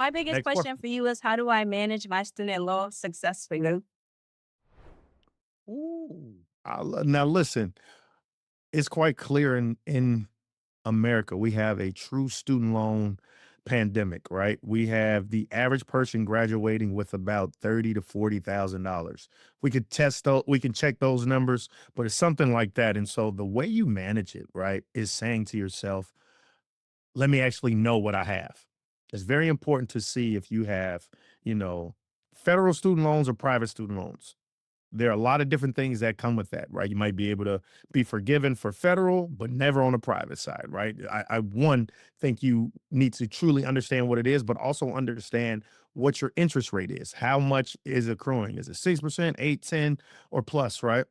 My biggest Next question. question for you is how do I manage my student loans successfully? Ooh. Now listen, it's quite clear in America, we have a true student loan pandemic, right? We have the average person graduating with about 30 to $40,000. We can check those numbers, but it's something like that. And so the way you manage it, right, is saying to yourself, let me actually know what I have. It's very important to see if you have, you know, federal student loans or private student loans. There are a lot of different things that come with that, right? You might be able to be forgiven for federal, but never on the private side, right? I think you need to truly understand what it is, but also understand what your interest rate is. How much is accruing? Is it 6%, 8, 10, or plus, right?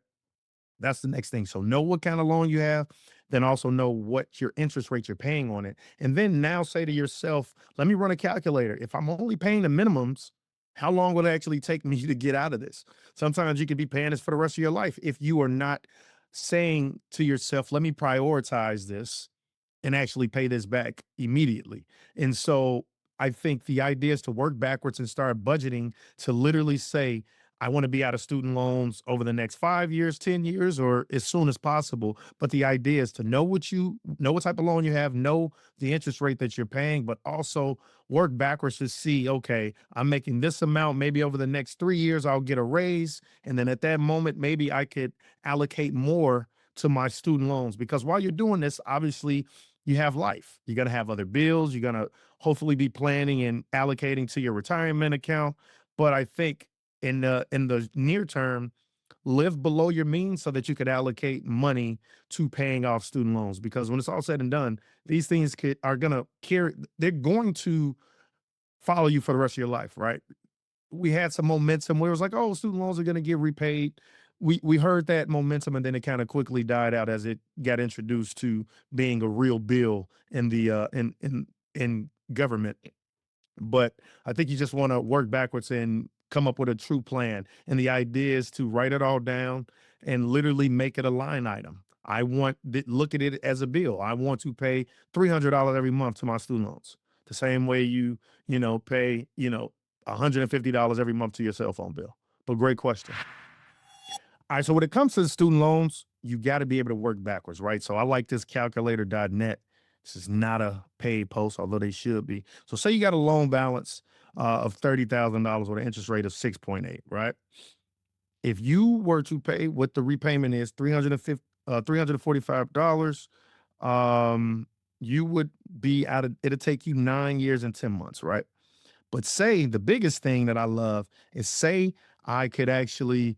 That's the next thing. So know what kind of loan you have, then also know what your interest rate you're paying on it. And then now say to yourself, let me run a calculator. If I'm only paying the minimums, how long will it actually take me to get out of this? Sometimes you could be paying this for the rest of your life if you are not saying to yourself, let me prioritize this and actually pay this back immediately. And so I think the idea is to work backwards and start budgeting to literally say, I want to be out of student loans over the next 5 years, 10 years, or as soon as possible. But the idea is to know what type of loan you have, know the interest rate that you're paying, but also work backwards to see, okay, I'm making this amount. Maybe over the next 3 years, I'll get a raise. And then at that moment, maybe I could allocate more to my student loans. Because while you're doing this, obviously, you have life. You're going to have other bills. You're going to hopefully be planning and allocating to your retirement account. But I think in the near term, live below your means so that you could allocate money to paying off student loans. Because when it's all said and done, these things are going to carry. They're going to follow you for the rest of your life, right? We had some momentum where it was like, oh, student loans are going to get repaid. We heard that momentum, and then it kind of quickly died out as it got introduced to being a real bill in the in government. But I think you just want to work backwards and come up with a true plan. And the idea is to write it all down and literally make it a line item. Look at it as a bill. I want to pay $300 every month to my student loans. The same way pay, $150 every month to your cell phone bill. But great question. All right. So when it comes to the student loans, you got to be able to work backwards, right? So I like this calculator.net. This is not a paid post, although they should be. So say you got a loan balance of $30,000 with an interest rate of 6.8, right? If you were to pay what the repayment is, $345, you would be it'll take you 9 years and 10 months, right? But say the biggest thing that I love is say I could actually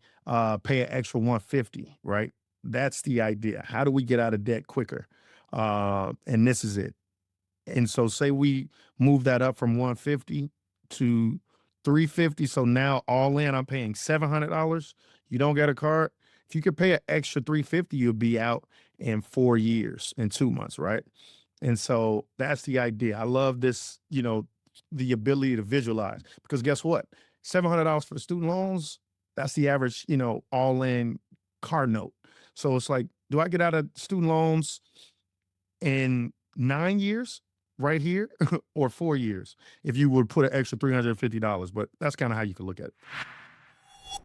pay an extra 150, right? That's the idea. How do we get out of debt quicker? And this is it. And so say we move that up from 150 to 350. So now all in, I'm paying $700. You don't get a card. If you could pay an extra 350, you'll be out in 4 years and 2 months, right? And so that's the idea. I love this, the ability to visualize because guess what? $700 for the student loans, that's the average, all in car note. So it's like, do I get out of student loans in 9 years right here or 4 years if you would put an extra $350? But that's kind of how you could look at it.